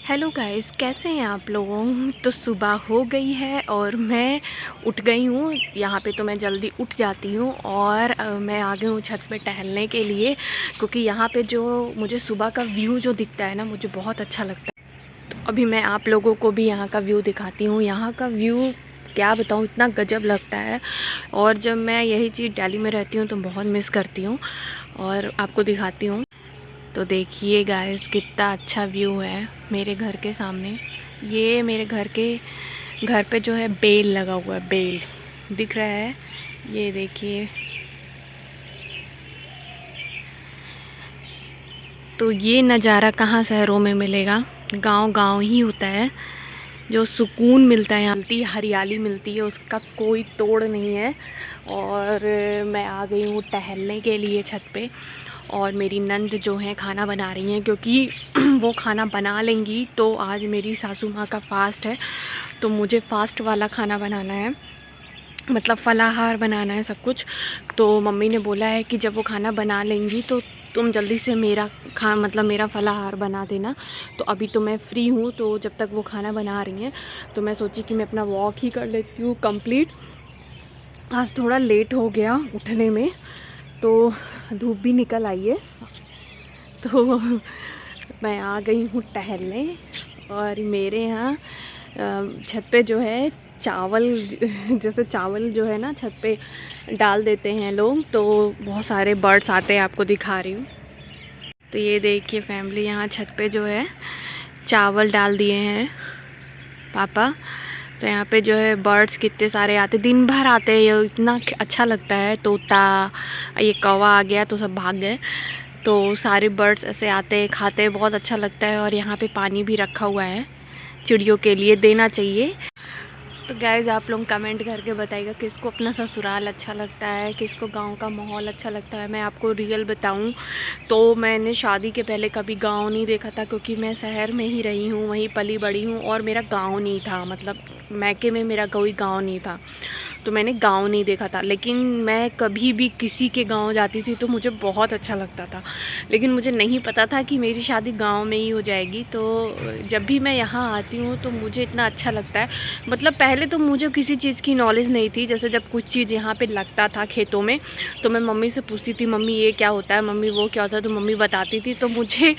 Hello guys, कैसे हैं आप लोगों। तो सुबह हो गई है और मैं उठ गई हूँ। यहाँ पे तो मैं जल्दी उठ जाती हूँ और मैं आ गई हूँ छत पे टहलने के लिए, क्योंकि यहाँ पे जो मुझे सुबह का व्यू जो दिखता है ना, मुझे बहुत अच्छा लगता है। तो अभी मैं आप लोगों को भी यहाँ का व्यू दिखाती हूँ। यहाँ का व्यू क्या बताऊँ, इतना गजब लगता है। और जब मैं यही चीज़ दिल्ली में रहती हूँ तो बहुत मिस करती हूँ, और आपको दिखाती हूँ। तो देखिए गाइस, कितना अच्छा व्यू है मेरे घर के सामने। ये मेरे घर पे जो है बेल लगा हुआ है, बेल दिख रहा है, ये देखिए। तो ये नज़ारा कहाँ शहरों में मिलेगा, गांव गांव ही होता है। जो सुकून मिलता है, यहाँ हरियाली मिलती है, उसका कोई तोड़ नहीं है। और मैं आ गई हूँ टहलने के लिए छत पे, और मेरी नंद जो है खाना बना रही हैं, क्योंकि वो खाना बना लेंगी। तो आज मेरी सासू माँ का फास्ट है, तो मुझे फास्ट वाला खाना बनाना है, मतलब फलाहार बनाना है सब कुछ। तो मम्मी ने बोला है कि जब वो खाना बना लेंगी तो तुम जल्दी से मतलब मेरा फलाहार बना देना। तो अभी तो मैं फ्री हूँ, तो जब तक वो खाना बना रही हैं तो मैं सोची कि मैं अपना वॉक ही कर लेती हूँ कंप्लीट। आज थोड़ा लेट हो गया उठने में, तो धूप भी निकल आई है, तो मैं आ गई हूँ टहलने। और मेरे यहाँ छत पे जो है चावल जैसे चावल जो है ना छत पे डाल देते हैं लोग, तो बहुत सारे बर्ड्स आते हैं, आपको दिखा रही हूँ। तो ये देखिए फैमिली, यहाँ छत पे जो है चावल डाल दिए हैं पापा। तो यहाँ पे जो है बर्ड्स कितने सारे आते, दिन भर आते हैं, ये इतना अच्छा लगता है। तोता, ये कौवा आ गया तो सब भाग गए। तो सारे बर्ड्स ऐसे आते हैं, खाते हैं, बहुत अच्छा लगता है। और यहाँ पे पानी भी रखा हुआ है, चिड़ियों के लिए देना चाहिए। तो गाइज़, आप लोग कमेंट करके बताइएगा किसको अपना ससुराल अच्छा लगता है, किसको गांव का माहौल अच्छा लगता है। मैं आपको रियल बताऊं तो मैंने शादी के पहले कभी गांव नहीं देखा था, क्योंकि मैं शहर में ही रही हूं, वहीं पली बड़ी हूं, और मेरा गांव नहीं था, मतलब मैके में मेरा कोई गांव नहीं था, तो मैंने गांव नहीं देखा था। लेकिन मैं कभी भी किसी के गांव जाती थी तो मुझे बहुत अच्छा लगता था, लेकिन मुझे नहीं पता था कि मेरी शादी गांव में ही हो जाएगी। तो जब भी मैं यहाँ आती हूँ तो मुझे इतना अच्छा लगता है। मतलब पहले तो मुझे किसी चीज़ की नॉलेज नहीं थी, जैसे जब कुछ चीज़ यहाँ पे लगता था खेतों में, तो मैं मम्मी से पूछती थी, मम्मी ये क्या होता है, मम्मी वो क्या होता है, तो मम्मी बताती थी। तो मुझे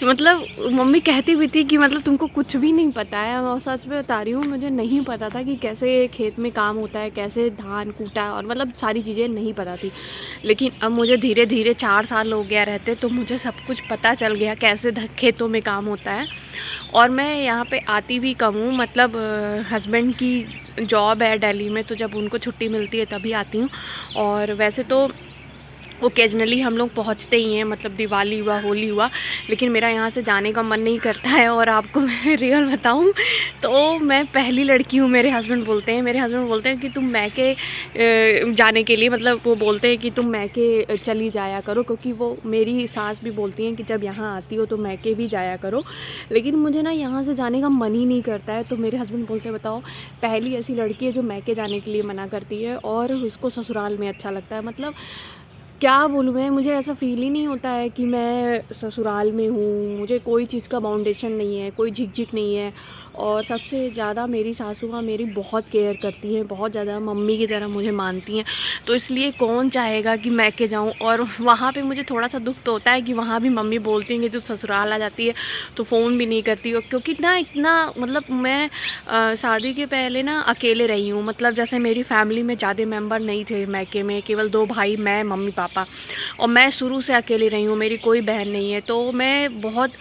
मतलब मम्मी कहती भी थी कि मतलब तुमको कुछ भी नहीं पता है, और सच में बता रही हूँ, मुझे नहीं पता था कि कैसे खेत में काम होता है, कैसे धान कूटा, और मतलब सारी चीज़ें नहीं पता थी। लेकिन अब मुझे धीरे धीरे 4 साल हो गया रहते, तो मुझे सब कुछ पता चल गया कैसे खेतों में काम होता है। और मैं यहाँ पे आती भी कम हूँ, मतलब हस्बैंड की जॉब है दिल्ली में, तो जब उनको छुट्टी मिलती है तभी आती हूँ। और वैसे तो ओकेजनली हम लोग पहुँचते ही हैं, मतलब दिवाली हुआ, होली हुआ, लेकिन मेरा यहाँ से जाने का मन नहीं करता है। और आपको मैं रियल बताऊँ तो मैं पहली लड़की हूँ, मेरे हस्बैंड बोलते हैं कि तुम मैके जाने के लिए, मतलब वो बोलते हैं कि तुम मैके चली जाया करो, क्योंकि वो मेरी सास भी बोलती हैं कि जब यहाँ आती हो तो मैके भी जाया करो। लेकिन मुझे ना यहाँ से जाने का मन ही नहीं करता है। तो मेरे हस्बैंड बोलते हैं, बताओ, पहली ऐसी लड़की है जो मैके जाने के लिए मना करती है और उसको ससुराल में अच्छा लगता है। मतलब क्या बोलूँ मैं, मुझे ऐसा फ़ील ही नहीं होता है कि मैं ससुराल में हूँ। मुझे कोई चीज़ का बाउंडेशन नहीं है, कोई झिझक नहीं है। और सबसे ज़्यादा मेरी सासू माँ मेरी बहुत केयर करती हैं, बहुत ज़्यादा मम्मी की तरह मुझे मानती हैं। तो इसलिए कौन चाहेगा कि मैके जाऊँ। और वहाँ पे मुझे थोड़ा सा दुख तो होता है कि वहाँ भी मम्मी बोलती हैं कि जब ससुराल आ जाती है तो फ़ोन भी नहीं करती हो, क्योंकि ना इतना मतलब मैं शादी के पहले ना अकेले रही हूँ। मतलब जैसे मेरी फैमिली में ज़्यादा मेंबर नहीं थे मैके में, केवल 2 भाई, मैं, मम्मी पापा, और मैं शुरू से अकेली रही हूँ, मेरी कोई बहन नहीं है। तो मैं बहुत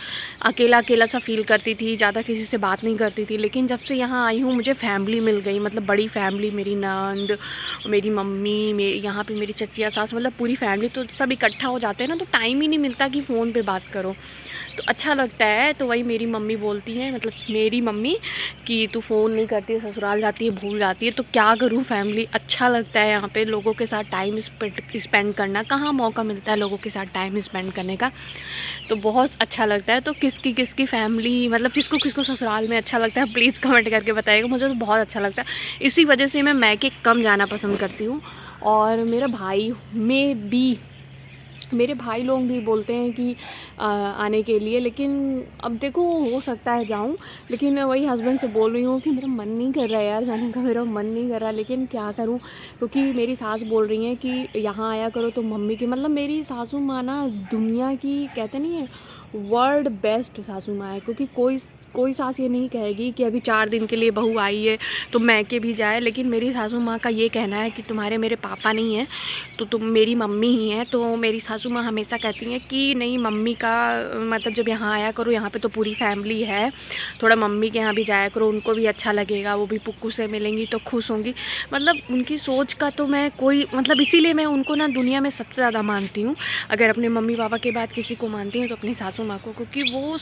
अकेला अकेला सा फ़ील करती थी, ज़्यादा किसी से बात नहीं करती थी। लेकिन जब से यहाँ आई हूँ मुझे फैमिली मिल गई, मतलब बड़ी फैमिली, मेरी नंद, मेरी मम्मी, मेरी यहाँ पे मेरी चचिया सास, मतलब पूरी फैमिली। तो सब इकट्ठा हो जाते हैं ना, तो टाइम ही नहीं मिलता कि फ़ोन पे बात करो, तो अच्छा लगता है। तो वही मेरी मम्मी बोलती हैं, मतलब मेरी मम्मी, कि तू फ़ोन नहीं करती है, ससुराल जाती है, भूल जाती है। तो क्या करूँ फैमिली, अच्छा लगता है यहाँ पे लोगों के साथ टाइम स्पेंड करना। कहाँ मौका मिलता है लोगों के साथ टाइम स्पेंड करने का, तो बहुत अच्छा लगता है। तो किसकी किसकी फैमिली, मतलब किसको किसको ससुराल में अच्छा लगता है, प्लीज़ कमेंट करके बताइएगा। मुझे तो बहुत अच्छा लगता है, इसी वजह से मैं मैके कम जाना पसंद करती हूँ। और मेरा भाई में भी, मेरे भाई लोग भी बोलते हैं कि आने के लिए, लेकिन अब देखो हो सकता है जाऊं, लेकिन वही हस्बैंड से बोल रही हूँ कि मेरा मन नहीं कर रहा है यार जाने का, मेरा मन नहीं कर रहा, लेकिन क्या करूं, क्योंकि मेरी सास बोल रही हैं कि यहाँ आया करो तो मम्मी की, मतलब मेरी सासू माँ ना दुनिया की, कहते नहीं है, वर्ल्ड बेस्ट सासू माँ है, क्योंकि कोई सास ये नहीं कहेगी कि अभी 4 दिन के लिए बहू आई है तो मैके भी जाए, लेकिन मेरी सासू माँ का ये कहना है कि तुम्हारे मेरे पापा नहीं हैं तो तुम मेरी मम्मी ही हैं। तो मेरी सासू माँ हमेशा कहती हैं कि नहीं, मम्मी का मतलब जब यहाँ आया करो, यहाँ पे तो पूरी फैमिली है, थोड़ा मम्मी के यहाँ भी जाया करो, उनको भी अच्छा लगेगा, वो भी पुक्कू से मिलेंगी तो खुश होंगी। मतलब उनकी सोच का तो मैं कोई मतलब, इसीलिए मैं उनको ना दुनिया में सबसे ज़्यादा मानती हूँ। अगर अपने मम्मी पापा के बाद किसी को मानती हूँ तो अपनी सासू माँ को, क्योंकि वो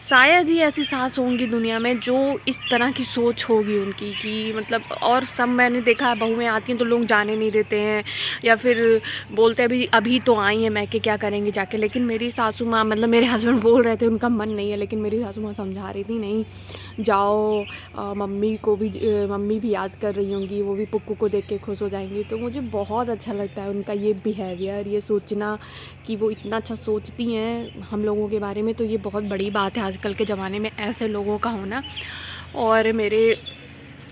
शायद ही ऐसी सास होंगी दुनिया में जो इस तरह की सोच होगी उनकी, कि मतलब, और सब मैंने देखा है बहुएं आती हैं तो लोग जाने नहीं देते हैं, या फिर बोलते हैं अभी तो आई हैं मैके, क्या करेंगे जाके। लेकिन मेरी सासू माँ, मतलब मेरे हस्बैंड बोल रहे थे उनका मन नहीं है, लेकिन मेरी सासू माँ समझा रही थी नहीं जाओ, मम्मी को भी मम्मी भी याद कर रही होंगी, वो भी पुक्कू को देख के खुश हो जाएंगी। तो मुझे बहुत अच्छा लगता है उनका ये बिहेवियर, ये सोचना कि वो इतना अच्छा सोचती हैं हम लोगों के बारे में, तो ये बहुत बड़ी बात है आजकल के ज़माने में ऐसे लोगों का होना। और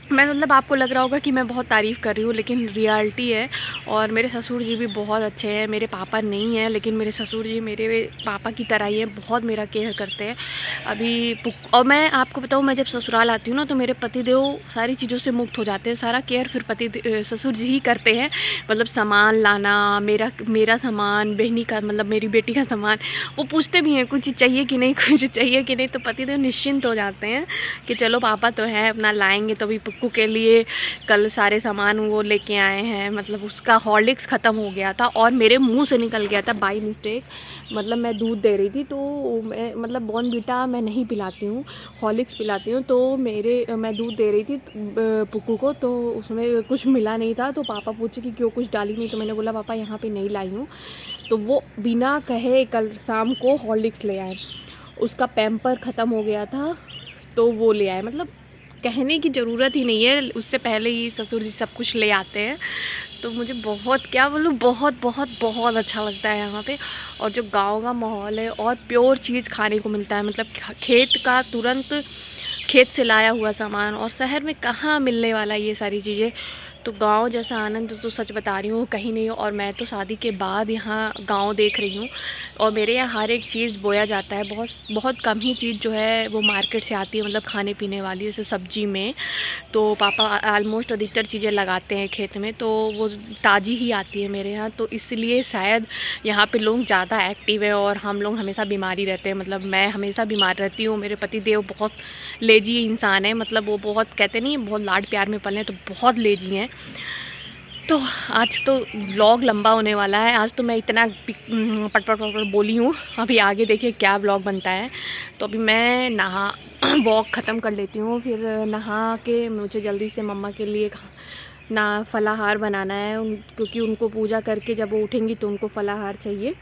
मैं मतलब आपको लग रहा होगा कि मैं बहुत तारीफ़ कर रही हूँ, लेकिन रियलिटी है। और मेरे ससुर जी भी बहुत अच्छे हैं, मेरे पापा नहीं हैं लेकिन मेरे ससुर जी मेरे पापा की तरह ही हैं, बहुत मेरा केयर करते हैं। और मैं आपको बताऊँ, मैं जब ससुराल आती हूँ ना तो मेरे पतिदेव सारी चीज़ों से मुक्त हो जाते हैं, सारा केयर फिर ससुर जी ही करते हैं। मतलब सामान लाना, मेरा सामान, बहनी का मतलब मेरी बेटी का सामान, वो पूछते भी हैं कुछ चाहिए कि नहीं, कुछ चाहिए कि नहीं, तो पतिदेव निश्चिंत हो जाते हैं कि चलो पापा तो है, अपना लाएंगे। तो अभी पुक्कू के लिए कल सारे सामान वो लेके आए हैं, मतलब उसका हॉर्लिक्स ख़त्म हो गया था और मेरे मुंह से निकल गया था बाई मिस्टेक। मतलब मैं दूध दे रही थी तो मतलब बॉर्नवीटा मैं नहीं पिलाती हूँ, हॉर्लिक्स पिलाती हूँ, तो मैं दूध दे रही थी पुक्कू को, तो उसमें कुछ मिला नहीं था, तो पापा पूछे कि क्यों कुछ डाली नहीं, तो मैंने बोला पापा यहाँ पे नहीं लाई हूँ। तो वो बिना कहे कल शाम को हॉर्लिक्स ले आए, उसका पैम्पर ख़त्म हो गया था तो वो ले आए। मतलब कहने की ज़रूरत ही नहीं है, उससे पहले ही ससुर जी सब कुछ ले आते हैं। तो मुझे बहुत, क्या बोलूँ, बहुत बहुत बहुत अच्छा लगता है यहाँ पे। और जो गांव का माहौल है और प्योर चीज़ खाने को मिलता है, मतलब खेत का तुरंत खेत से लाया हुआ सामान, और शहर में कहाँ मिलने वाला ये सारी चीज़ें। तो गांव जैसा आनंद तो सच बता रही हूँ कहीं नहीं। और मैं तो शादी के बाद यहाँ गांव देख रही हूँ, और मेरे यहाँ हर एक चीज़ बोया जाता है, बहुत बहुत कम ही चीज़ जो है वो मार्केट से आती है, मतलब खाने पीने वाली, जैसे सब्जी में तो पापा ऑलमोस्ट अधिकतर चीज़ें लगाते हैं खेत में, तो वो ताज़ी ही आती है मेरे यहाँ। तो इसलिए शायद यहाँ पे लोग ज़्यादा एक्टिव है और हम लोग हमेशा बीमारी रहते हैं, मतलब मैं हमेशा बीमार रहती हूँ। मेरे पति देव बहुत लेजी इंसान है, मतलब वो बहुत, कहते नहीं, बहुत लाड प्यार में पले हैं, तो बहुत लेजी हैं। तो आज तो व्लॉग लंबा होने वाला है, आज तो मैं इतना पट बोली हूँ। अभी आगे देखिए क्या व्लॉग बनता है। तो अभी मैं वॉक ख़त्म कर लेती हूँ, फिर नहा के मुझे जल्दी से मम्मा के लिए फलाहार बनाना है, क्योंकि उनको पूजा करके जब वो उठेंगी तो उनको फलाहार चाहिए।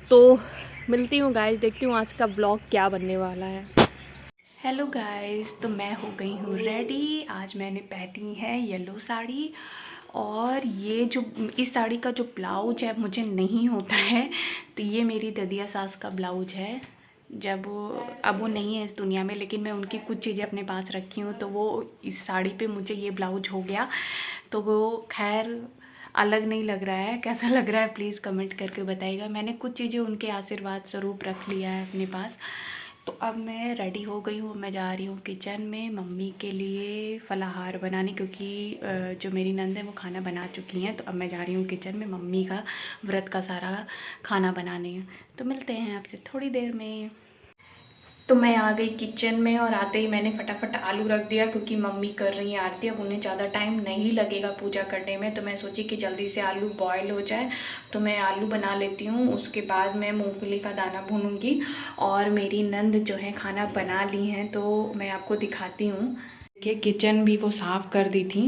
तो मिलती हूँ गाइस, देखती हूँ आज का व्लॉग क्या बनने वाला है। हेलो गाइस, तो मैं हो गई हूँ रेडी। आज मैंने पहनी है येलो साड़ी, और ये जो इस साड़ी का जो ब्लाउज है मुझे नहीं होता है, तो ये मेरी ददिया सास का ब्लाउज है। अब वो नहीं है इस दुनिया में, लेकिन मैं उनकी कुछ चीज़ें अपने पास रखी हूँ, तो वो इस साड़ी पे मुझे ये ब्लाउज हो गया। तो वो खैर अलग नहीं लग रहा है, कैसा लग रहा है प्लीज़ कमेंट करके बताइएगा। मैंने कुछ चीज़ें उनके आशीर्वाद स्वरूप रख लिया है अपने पास। तो अब मैं रेडी हो गई हूँ, मैं जा रही हूँ किचन में मम्मी के लिए फलाहार बनाने, क्योंकि जो मेरी नंद है वो खाना बना चुकी हैं। तो अब मैं जा रही हूँ किचन में मम्मी का व्रत का सारा खाना बनाने। तो मिलते हैं आपसे थोड़ी देर में। तो मैं आ गई किचन में, और आते ही मैंने फटाफट आलू रख दिया, क्योंकि मम्मी कर रही हैं आरती। अब उन्हें ज़्यादा टाइम नहीं लगेगा पूजा करने में, तो मैं सोची कि जल्दी से आलू बॉयल हो जाए, तो मैं आलू बना लेती हूँ। उसके बाद मैं मूंगफली का दाना भूनूंगी। और मेरी नंद जो है खाना बना ली हैं, तो मैं आपको दिखाती हूँ। देखिए किचन भी वो साफ़ कर दी थी,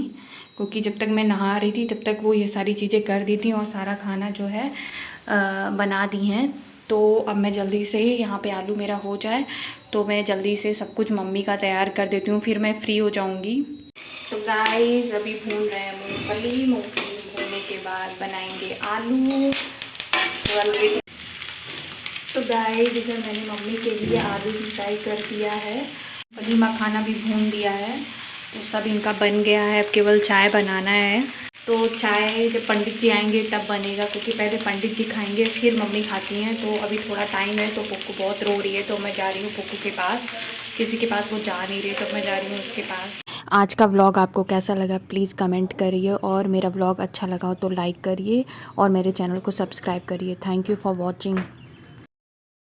क्योंकि जब तक मैं नहा रही थी तब तक वो ये सारी चीज़ें कर दी थी, और सारा खाना जो है बना दी हैं। तो अब मैं जल्दी से, यहाँ पे आलू मेरा हो जाए तो मैं जल्दी से सब कुछ मम्मी का तैयार कर देती हूँ, फिर मैं फ्री हो जाऊँगी। तो गाइस अभी भून रहे हैं मूंगफली खाने के बाद बनाएंगे आलू। तो गाइस इधर मैंने मम्मी के लिए आलू भी फ्राई कर दिया है, पनीर मखाना भी भून दिया है, तो सब इनका बन गया है। अब केवल चाय बनाना है। तो चाय जब पंडित जी आएंगे तब बनेगा, क्योंकि पहले पंडित जी खाएंगे फिर मम्मी खाती हैं। तो अभी थोड़ा टाइम है, तो पुक्कू बहुत रो रही है, तो मैं जा रही हूँ पुक्कू के पास। किसी के पास वो जा नहीं रही है, तो मैं जा रही हूँ उसके पास। आज का व्लॉग आपको कैसा लगा प्लीज़ कमेंट करिए, और मेरा व्लॉग अच्छा लगा हो तो लाइक करिए और मेरे चैनल को सब्सक्राइब करिए। Thank you for watching.